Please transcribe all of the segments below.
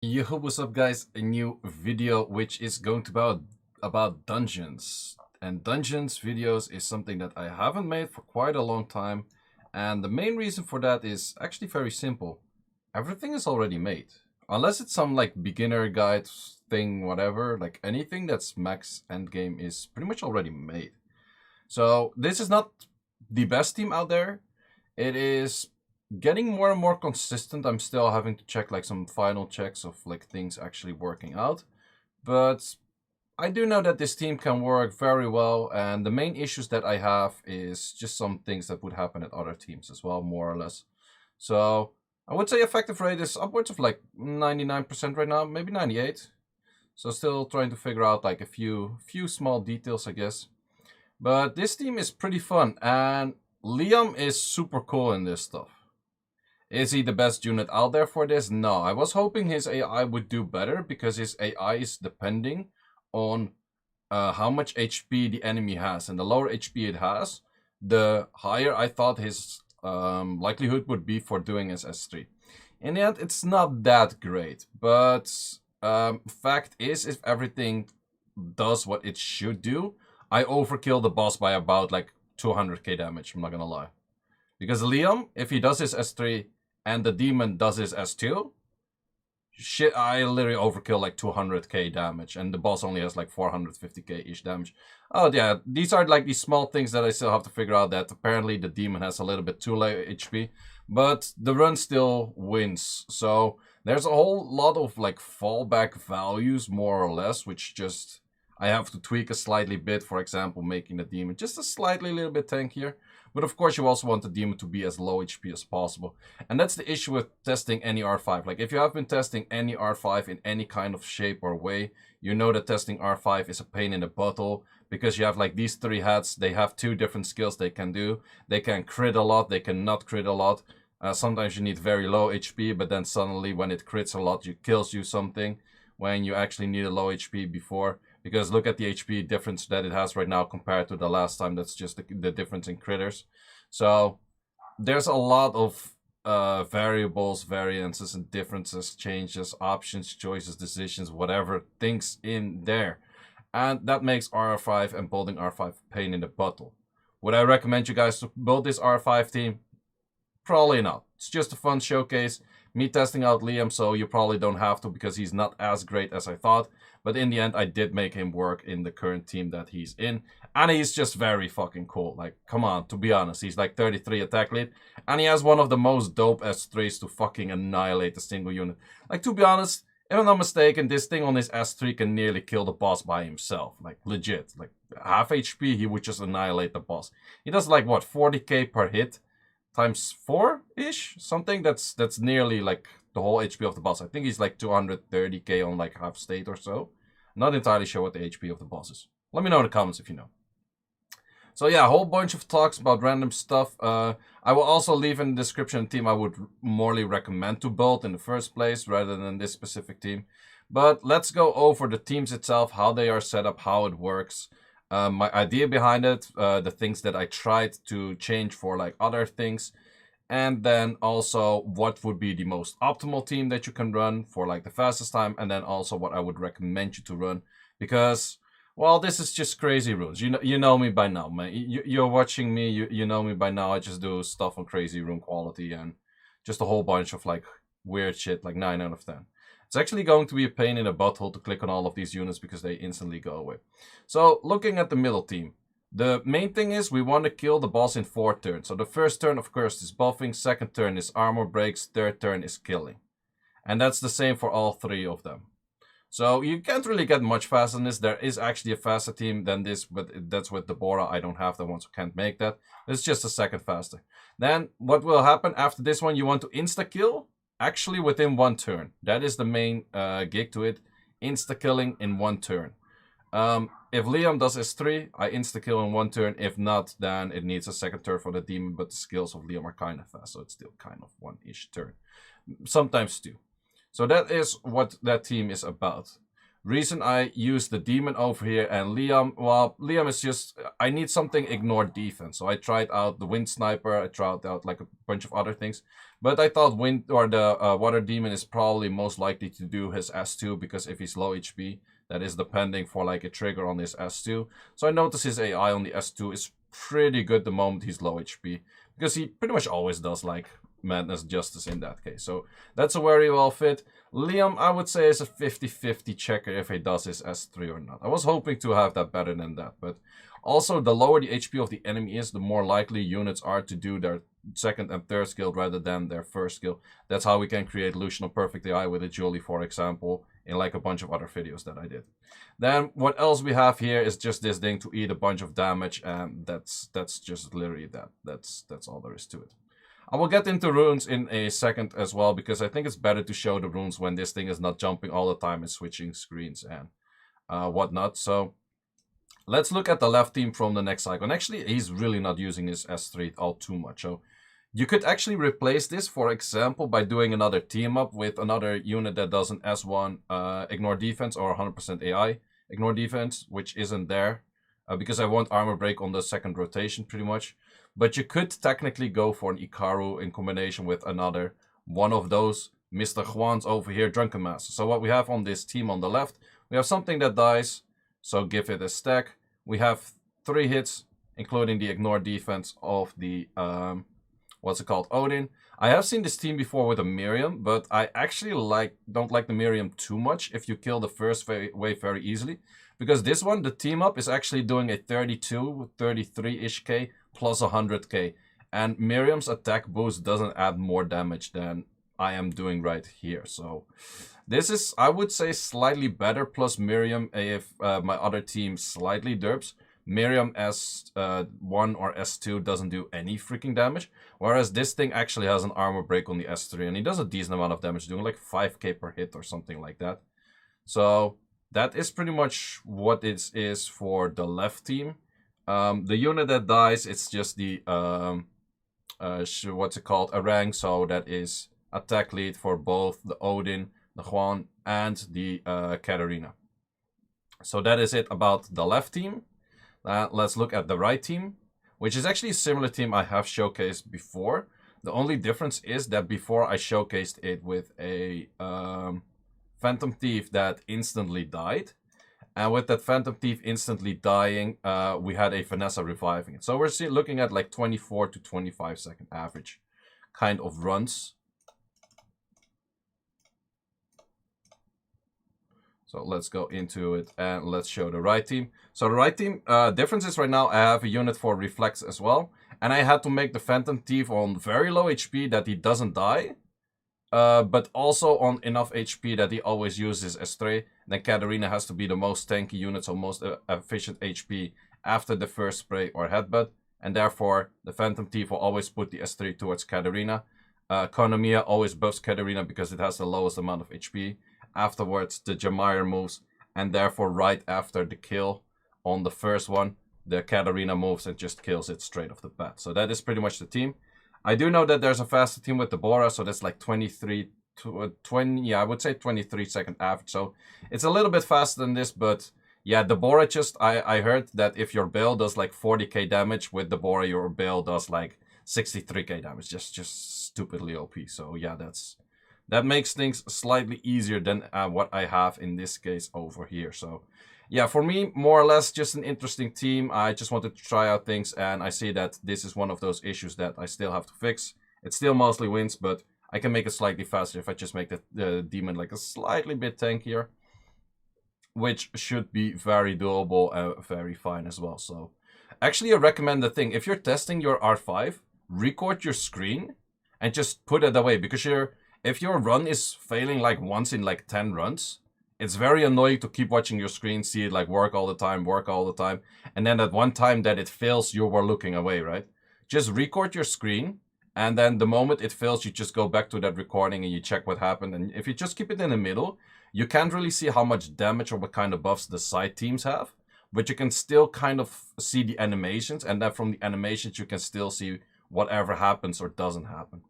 Yo, what's up guys? A new video which is going to be about dungeons. And dungeons videos is something that I haven't made for quite a long time. And the main reason for that is actually very simple. Everything is already made. Unless it's some like beginner guide thing, whatever, like anything that's max endgame is pretty much already made. So this is not the best team out there. It is getting more and more consistent. I'm still having to check like some final checks of like things actually working out. But I do know that this team can work very well, and the main issues that I have is just some things that would happen at other teams as well, more or less. So I would say effective rate is upwards of like 99% right now, maybe 98. So still trying to figure out like a few small details, I guess. But this team is pretty fun, and Liam is super cool in this stuff. Is he the best unit out there for this? No, I was hoping his AI would do better because his AI is depending on how much HP the enemy has. And the lower HP it has, the higher I thought his likelihood would be for doing his S3. In the end, it's not that great. But fact is, if everything does what it should do, I overkill the boss by about like 200k damage, I'm not gonna lie. Because Liam, if he does his S3 and the demon does his S2, shit, I literally overkill like 200k damage, and the boss only has like 450k-ish damage. Oh yeah, these are like these small things that I still have to figure out, that apparently the demon has a little bit too low HP, but the run still wins. So there's a whole lot of like fallback values, more or less, which just I have to tweak a slightly bit. For example, making the demon just a slightly little bit tankier. But of course, you also want the demon to be as low HP as possible. And that's the issue with testing any R5. Like, if you have been testing any R5 in any kind of shape or way, you know that testing R5 is a pain in the butthole, because you have like these three hats. They have two different skills they can do. They can crit a lot, they can not crit a lot. Sometimes you need very low HP, but then suddenly when it crits a lot, it kills you something when you actually need a low HP before. Because look at the HP difference that it has right now compared to the last time. That's just the difference in critters. So there's a lot of variables, variances, and differences, changes, options, choices, decisions, whatever, things in there. And that makes R5 and building R5 a pain in the butthole. Would I recommend you guys to build this R5 team? Probably not. It's just a fun showcase. Me testing out Liam, so you probably don't have to, because he's not as great as I thought. But in the end, I did make him work in the current team that he's in. And he's just very fucking cool. Like, come on, to be honest. He's like 33 attack lead. And he has one of the most dope S3s to fucking annihilate a single unit. Like, to be honest, if I'm not mistaken, this thing on his S3 can nearly kill the boss by himself. Like, legit. Like, half HP, he would just annihilate the boss. He does like, what, 40k per hit? Times 4-ish? Something that's nearly like the whole HP of the boss. I think he's like 230k on like half state or so. Not entirely sure what the HP of the boss is. Let me know in the comments if you know. So yeah, a whole bunch of talks about random stuff. I will also leave in the description a team I would morely recommend to build in the first place, rather than this specific team. But let's go over the teams itself, how they are set up, how it works. My idea behind it, the things that I tried to change for like other things, and then also what would be the most optimal team that you can run for like the fastest time, and then also what I would recommend you to run, because, well, this is just crazy runes. You know me by now, man. You're watching me, you know me by now. I just do stuff on crazy rune quality and just a whole bunch of like weird shit, like 9 out of 10. It's actually going to be a pain in the butthole to click on all of these units because they instantly go away. So, looking at the middle team, the main thing is we want to kill the boss in 4 turns. So the first turn, of course, is buffing, second turn is armor breaks, third turn is killing. And that's the same for all 3 of them. So you can't really get much faster than this. There is actually a faster team than this, but that's with Deborah. I don't have that one, so can't make that. It's just a second faster. Then what will happen after this one, you want to insta-kill actually within 1 turn. That is the main gig to it. Insta-killing in 1 turn. If Liam does S3, I insta-kill in 1 turn. If not, then it needs a second turn for the demon, but the skills of Liam are kind of fast, so it's still kind of 1-ish turn. Sometimes 2. So that is what that team is about. Reason I use the demon over here and Liam, well, Liam is just, I need something ignore defense. So I tried out the wind sniper, I tried out like a bunch of other things. But I thought wind or the water demon is probably most likely to do his S2 because if he's low HP, that is depending for like a trigger on his S2. So I noticed his AI on the S2 is pretty good the moment he's low HP. Because he pretty much always does like madness justice in that case. So that's a very well fit. Liam, I would say, is a 50-50 checker if he does his S3 or not. I was hoping to have that better than that. But also, the lower the HP of the enemy is, the more likely units are to do their second and third skill rather than their first skill. That's how we can create Lucian Perfect AI with a Julie, for example, in like a bunch of other videos that I did. Then what else we have here is just this thing to eat a bunch of damage, and that's just literally that. That's all there is to it. I will get into runes in a second as well, because I think it's better to show the runes when this thing is not jumping all the time and switching screens and whatnot. So let's look at the left team from the next cycle. And actually, he's really not using his S3 all too much. So you could actually replace this, for example, by doing another team up with another unit that does an S1 ignore defense or 100% AI ignore defense, which isn't there because I want armor break on the second rotation pretty much. But you could technically go for an Ikaru in combination with another one of those Mr. Juans over here, Drunken Master. So what we have on this team on the left, we have something that dies, so give it a stack. We have 3 hits, including the ignore defense of the, what's it called, Odin. I have seen this team before with a Miriam, but I actually don't like the Miriam too much if you kill the first wave very easily. Because this one, the team up, is actually doing a 32, 33-ish K plus 100k. And Miriam's attack boost doesn't add more damage than I am doing right here. So this is, I would say, slightly better. Plus Miriam, if my other team slightly derps, Miriam S1 or S2 doesn't do any freaking damage. Whereas this thing actually has an armor break on the S3. And he does a decent amount of damage, doing like 5k per hit or something like that. So that is pretty much what it is for the left team. The unit that dies, it's just the, what's it called, a rank. So that is attack lead for both the Odin, the Juan, and the Katarina. So that is it about the left team. Let's look at the right team, which is actually a similar team I have showcased before. The only difference is that before I showcased it with a Phantom Thief that instantly died. And with that Phantom Thief instantly dying, we had a Vanessa reviving it. So we're looking at like 24 to 25 second average kind of runs. So let's go into it and let's show the right team. So the right team, difference is right now I have a unit for Reflex as well. And I had to make the Phantom Thief on very low HP that he doesn't die. But also on enough HP that he always uses S3. Then Katarina has to be the most tanky unit, so most efficient HP after the first spray or headbutt. And therefore, the Phantom Thief will always put the S3 towards Katarina. Konomiya always buffs Katarina because it has the lowest amount of HP. Afterwards, the Jamire moves, and therefore right after the kill on the first one, the Katarina moves and just kills it straight off the bat. So that is pretty much the team. I do know that there's a faster team with the Bora, so that's like 23 to 20, yeah, I would say 23 second average. So it's a little bit faster than this, but yeah, the Bora just, I heard that if your Bale does like 40k damage with the Bora, your Bale does like 63k damage, just stupidly OP. So yeah, that makes things slightly easier than what I have in this case over here. So yeah, for me, more or less just an interesting team. I just wanted to try out things, and I see that this is one of those issues that I still have to fix. It still mostly wins, but I can make it slightly faster if I just make the demon like a slightly bit tankier, which should be very doable and very fine as well. So actually, I recommend the thing. If you're testing your R5, record your screen and just put it away, because if your run is failing like once in like 10 runs, it's very annoying to keep watching your screen, see it like work all the time, and then at one time that it fails, you were looking away, right? Just record your screen, and then the moment it fails, you just go back to that recording and you check what happened. And if you just keep it in the middle, you can't really see how much damage or what kind of buffs the side teams have, but you can still kind of see the animations, and then from the animations you can still see whatever happens or doesn't happen.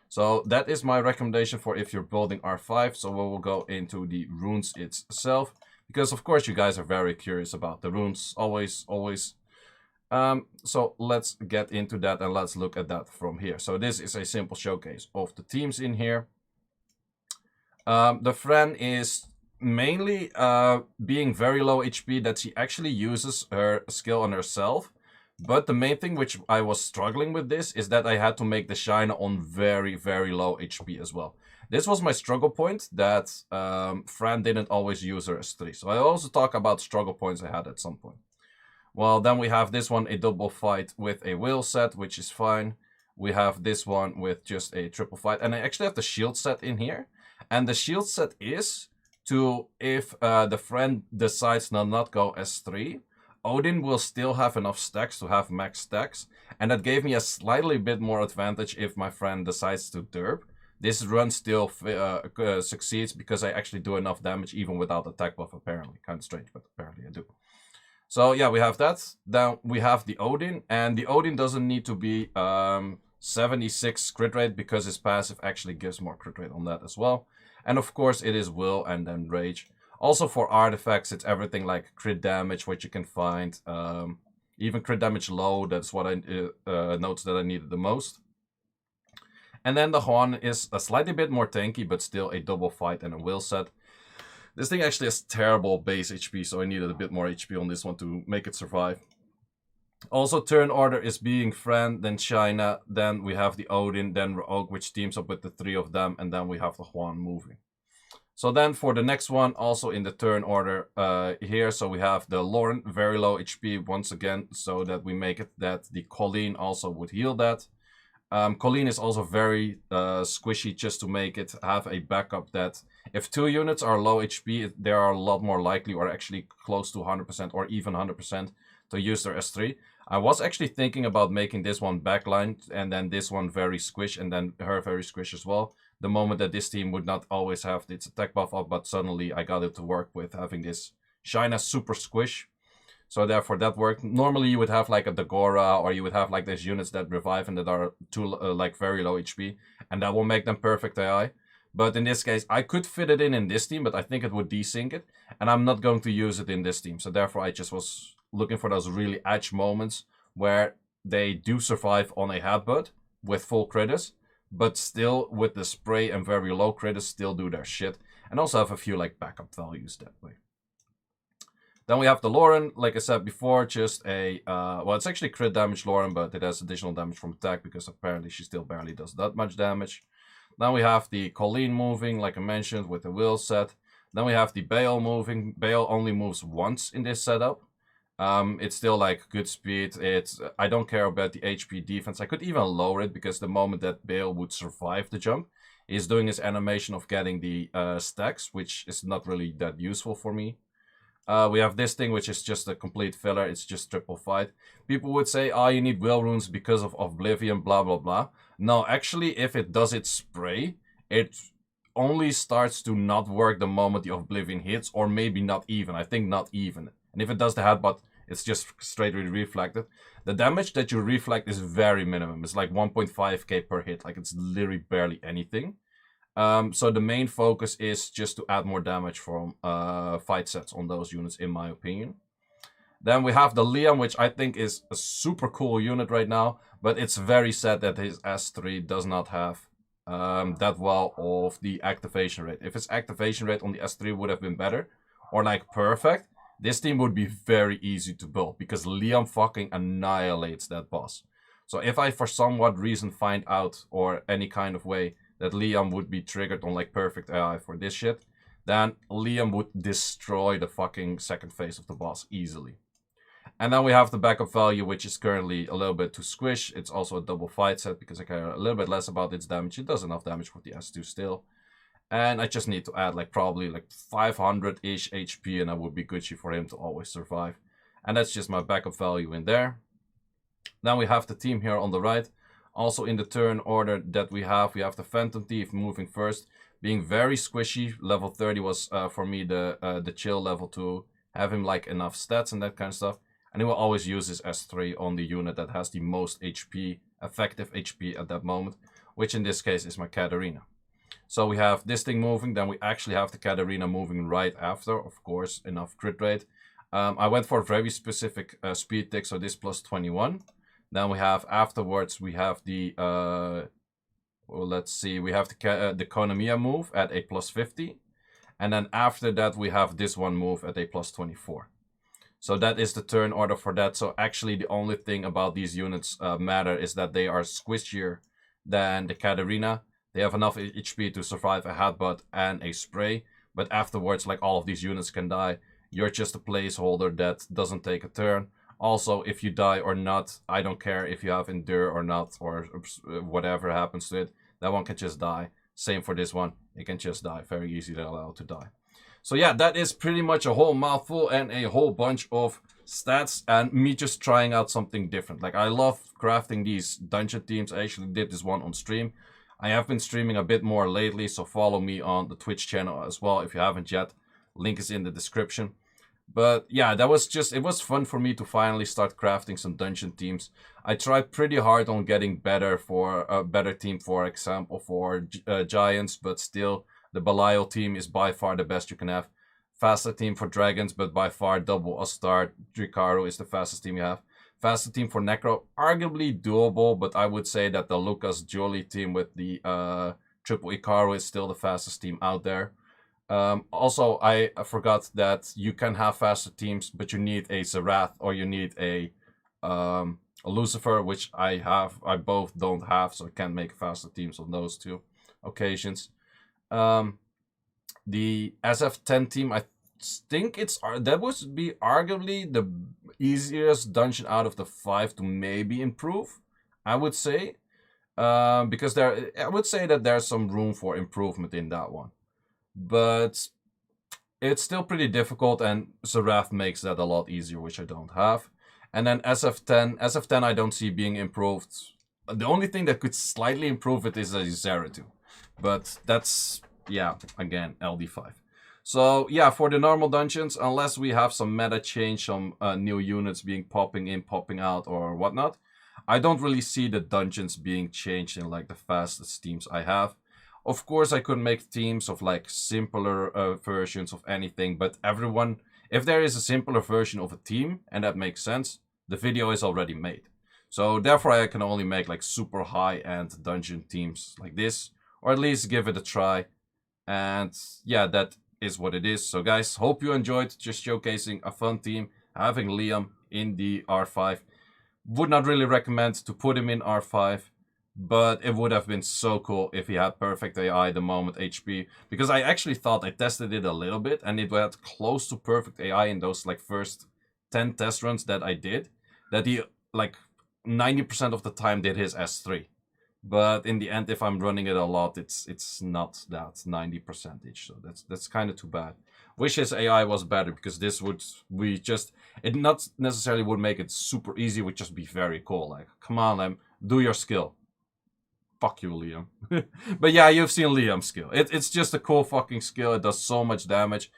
So that is my recommendation for if you're building R5. So we will go into the runes itself. because of course you guys are very curious about the runes, always. So let's get into that and let's look at that from here. So this is a simple showcase of the teams in here. The friend is mainly being very low HP, that she actually uses her skill on herself. But the main thing which I was struggling with this is that I had to make the Shina on very, very low HP as well. This was my struggle point, that Fran didn't always use her S3. So I also talk about struggle points I had at some point. Well, then we have this one, a double fight with a will set, which is fine. We have this one with just a triple fight. And I actually have the shield set in here. And the shield set is to, if the friend decides to not go S3, Odin will still have enough stacks to have max stacks. And that gave me a slightly bit more advantage if my friend decides to derp. This run still succeeds because I actually do enough damage even without attack buff, apparently. Kind of strange, but apparently I do. So yeah, we have that. Then we have the Odin, and the Odin doesn't need to be 76 crit rate because his passive actually gives more crit rate on that as well. And of course it is will and then rage. Also for artifacts, it's everything like crit damage, what you can find. Even crit damage low, that's what I noticed that I needed the most. And then the Horn is a slightly bit more tanky, but still a double fight and a will set. This thing actually has terrible base HP, so I needed a bit more HP on this one to make it survive. Also, turn order is being Fran, then Shina, then we have the Odin, then Rogue, which teams up with the three of them, and then we have the Huan moving. So then for the next one, also in the turn order here, so we have the Lauren, very low HP once again, so that we make it that the Colleen also would heal that. Colleen is also very squishy, just to make it have a backup that if 2 units are low HP, they are a lot more likely, or actually close to 100% or even 100% to use their S3. I was actually thinking about making this one backline and then this one very squish and then her very squish as well. The moment that this team would not always have its attack buff up, but suddenly I got it to work with having this Shina super squish. So therefore that worked. Normally you would have like a Dagora, or you would have like these units that revive and that are like very low HP, and that will make them perfect AI. But in this case, I could fit it in this team, but I think it would desync it, and I'm not going to use it in this team. So therefore I just was looking for those really edge moments where they do survive on a headbutt with full critters, but still with the spray and very low critters still do their shit, and also have a few like backup values that way. Then we have the Lauren, like I said before, just a, well, it's actually crit damage Lauren, but it has additional damage from attack because apparently she still barely does that much damage. Then we have the Colleen moving, like I mentioned, with the will set. Then we have the Bale moving. Bale only moves once in this setup. It's still like good speed. I don't care about the HP defense. I could even lower it because the moment that Bale would survive the jump, he's doing his animation of getting the stacks, which is not really that useful for me. We have this thing, which is just a complete filler. It's just triple fight. People would say, oh, you need will runes because of Oblivion, blah, blah, blah. No, actually, if it does its spray, it only starts to not work the moment the Oblivion hits, or maybe not even. I think not even. And if it does the headbutt, it's just straight reflected. The damage that you reflect is very minimum. It's like 1.5k per hit. Like, it's literally barely anything. So the main focus is just to add more damage from fight sets on those units, in my opinion. Then we have the Liam, which I think is a super cool unit right now, but it's very sad that his S3 does not have that well of the activation rate. If his activation rate on the S3 would have been better, or like perfect, this team would be very easy to build, because Liam fucking annihilates that boss. So if I for somewhat reason find out, or any kind of way, that Liam would be triggered on like perfect AI for this shit, then Liam would destroy the fucking second phase of the boss easily. And then we have the backup value, which is currently a little bit too squish. It's also a double fight set because I care a little bit less about its damage. It does enough damage with the S2 still. And I just need to add like probably like 500-ish HP, and I would be Gucci for him to always survive. And that's just my backup value in there. Then we have the team here on the right. Also in the turn order that we have the Phantom Thief moving first, being very squishy. Level 30 was for me the chill level to have him like enough stats and that kind of stuff. And he will always use his S3 on the unit that has the most HP, effective HP at that moment, which in this case is my Katarina. So we have this thing moving, then we actually have the Katarina moving right after, of course, enough crit rate. I went for a very specific speed tick, so this plus 21. Then we have afterwards, we have the, well, let's see, we have the Konamiya move at a plus 50. And then after that, we have this one move at a plus 24. So that is the turn order for that. So actually the only thing about these units matter is that they are squishier than the Katarina. They have enough HP to survive a headbutt and a spray. But afterwards, like, all of these units can die. You're just a placeholder that doesn't take a turn. Also, if you die or not, I don't care if you have endure or not, or whatever happens to it. That one can just die. Same for this one. It can just die. Very easily allowed to die. So yeah, that is pretty much a whole mouthful and a whole bunch of stats and me just trying out something different. Like, I love crafting these dungeon teams. I actually did this one on stream. I have been streaming a bit more lately, so follow me on the Twitch channel as well if you haven't yet. Link is in the description. But yeah, that was just, it was fun for me to finally start crafting some dungeon teams. I tried pretty hard on getting better for a better team, for example, for giants, but still the Belial team is by far the best you can have. Faster team for dragons, but by far double Astar Drikaru is the fastest team you have. Faster team for Necro, arguably doable, but I would say that the Lucas Jolie team with the triple Ikaru is still the fastest team out there. Also, I forgot that you can have faster teams, but you need a Zerath or you need a Lucifer, which I have. I both don't have, so I can't make faster teams on those two occasions. The SF10 team, I think that would be arguably the easiest dungeon out of the 5 to maybe improve, I would say. Because I would say that there's some room for improvement in that one. But it's still pretty difficult, and Zerath makes that a lot easier, which I don't have. And then SF10 I don't see being improved. The only thing that could slightly improve it is a Zeratul. But that's, yeah, again, LD5. So yeah, for the normal dungeons, unless we have some meta change, some new units popping in, popping out, or whatnot, I don't really see the dungeons being changed in like the fastest teams I have. Of course, I could make teams of like simpler versions of anything, but everyone, if there is a simpler version of a team, and that makes sense, the video is already made. So therefore, I can only make like super high-end dungeon teams like this, or at least give it a try. And yeah, that is what it is. So guys, hope you enjoyed just showcasing a fun team, having Liam in the R5. Would not really recommend to put him in R5. But it would have been so cool if he had perfect AI the moment HP. Because I actually thought, I tested it a little bit, and it had close to perfect AI in those like first 10 test runs that I did. That he like 90% of the time did his S3. But in the end, if I'm running it a lot, it's not that 90%. So that's kind of too bad. Wish his AI was better, because this would it not necessarily would make it super easy, it would just be very cool. Like, come on, Liam, do your skill. Fuck you, Liam. But yeah, you've seen Liam's skill. It's just a cool fucking skill. It does so much damage.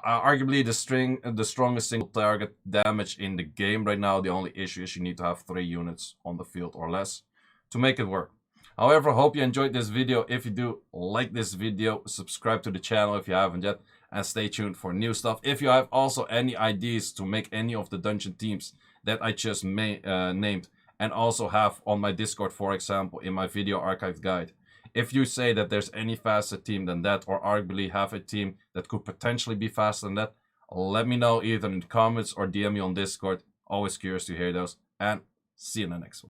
Arguably the strongest single target damage in the game right now. The only issue is you need to have 3 units on the field or less to make it work. However, hope you enjoyed this video. If you do, like this video, subscribe to the channel if you haven't yet, and stay tuned for new stuff. If you have also any ideas to make any of the dungeon teams that I just named, and also have on my Discord, for example, in my video archive guide. If you say that there's any faster team than that, or arguably have a team that could potentially be faster than that, let me know either in the comments or DM me on Discord. Always curious to hear those, and see you in the next one.